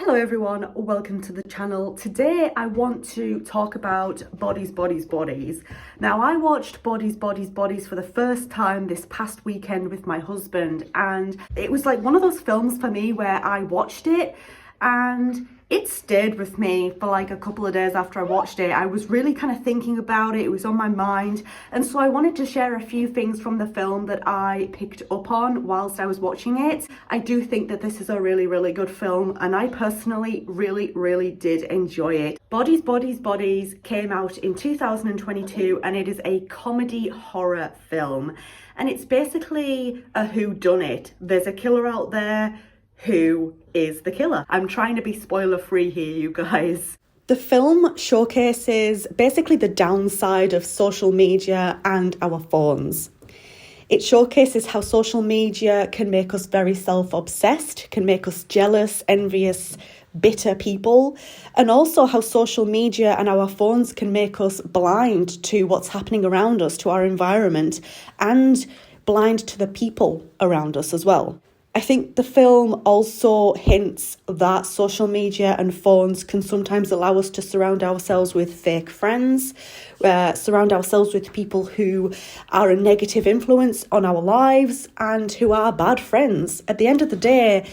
Hello everyone, welcome to the channel. Today I want to talk about Bodies, Bodies, Bodies. Now I watched Bodies, Bodies, Bodies for the first time this past weekend with my husband, and it was like one of those films for me where I watched it and it stayed with me for like a couple of days after I watched it. I was really kind of thinking about it, it was on my mind, and so I wanted to share a few things from the film that I picked up on whilst I was watching it. I do think that this is a really good film, and I personally really did enjoy it. Bodies, Bodies, Bodies came out in 2022 and it is a comedy horror film, and it's basically a whodunit. There's a killer out there. Who is the killer? I'm trying to be spoiler free here, you guys. The film showcases basically the downside of social media and our phones. It showcases how social media can make us very self-obsessed, can make us jealous, envious, bitter people, and also how social media and our phones can make us blind to what's happening around us, to our environment, and blind to the people around us as well. I think the film also hints that social media and phones can sometimes allow us to surround ourselves with fake friends, surround ourselves with people who are a negative influence on our lives and who are bad friends. At the end of the day,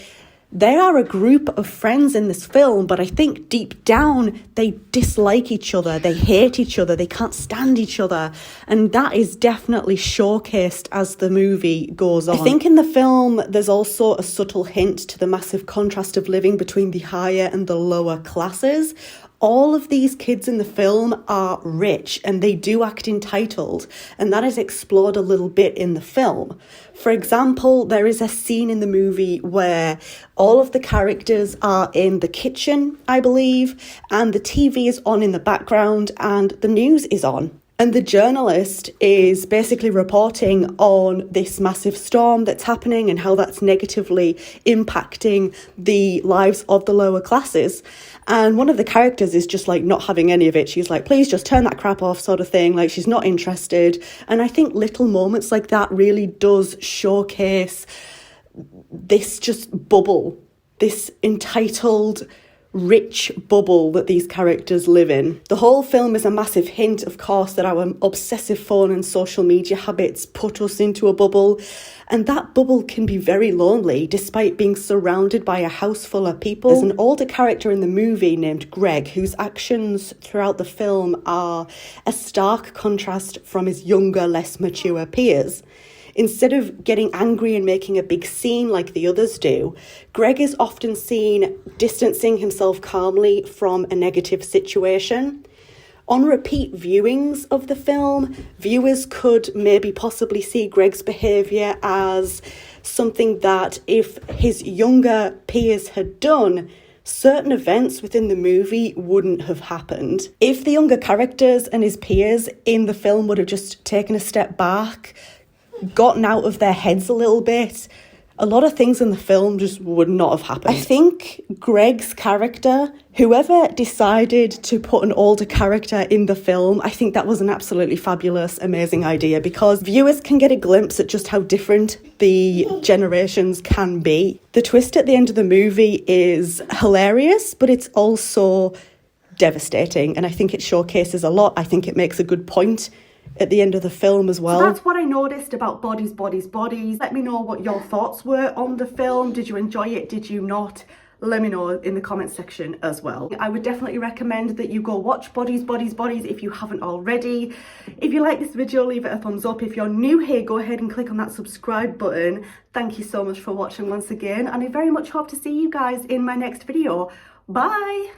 they are a group of friends in this film, but I think deep down they dislike each other, they hate each other, they can't stand each other. And that is definitely showcased as the movie goes on. I think in the film there's also a subtle hint to the massive contrast of living between the higher and the lower classes. All of these kids in the film are rich and they do act entitled, and that is explored a little bit in the film. For example, there is a scene in the movie where all of the characters are in the kitchen, I believe, and the TV is on in the background and the news is on. And the journalist is basically reporting on this massive storm that's happening and how that's negatively impacting the lives of the lower classes. And one of the characters is just like not having any of it. She's like, please just turn that crap off, sort of thing. Like, she's not interested. And I think little moments like that really does showcase this just bubble, this entitled rich bubble that these characters live in. The whole film is a massive hint, of course, that our obsessive phone and social media habits put us into a bubble, and that bubble can be very lonely despite being surrounded by a house full of people. There's an older character in the movie named Greg whose actions throughout the film are a stark contrast from his younger, less mature peers. Instead of getting angry and making a big scene like the others do, Greg is often seen distancing himself calmly from a negative situation. On repeat viewings of the film, viewers could maybe possibly see Greg's behaviour as something that if his younger peers had done, certain events within the movie wouldn't have happened. If the younger characters and his peers in the film would have just taken a step back, gotten out of their heads a little bit, a lot of things in the film just would not have happened. I think Greg's character, whoever decided to put an older character in the film, I think that was an absolutely fabulous, amazing idea, because viewers can get a glimpse at just how different the generations can be. The twist at the end of the movie is hilarious, but it's also devastating, and I think it showcases a lot. I think it makes a good point at the end of the film as well. So that's what I noticed about Bodies, Bodies, Bodies. Let me know what your thoughts were on the film. Did you enjoy it? Did you not? Let me know in the comment section as well. I would definitely recommend that you go watch Bodies, Bodies, Bodies if you haven't already. If you like this video, leave it a thumbs up. If you're new here, go ahead and click on that subscribe button. Thank you so much for watching once again, and I very much hope to see you guys in my next video. Bye!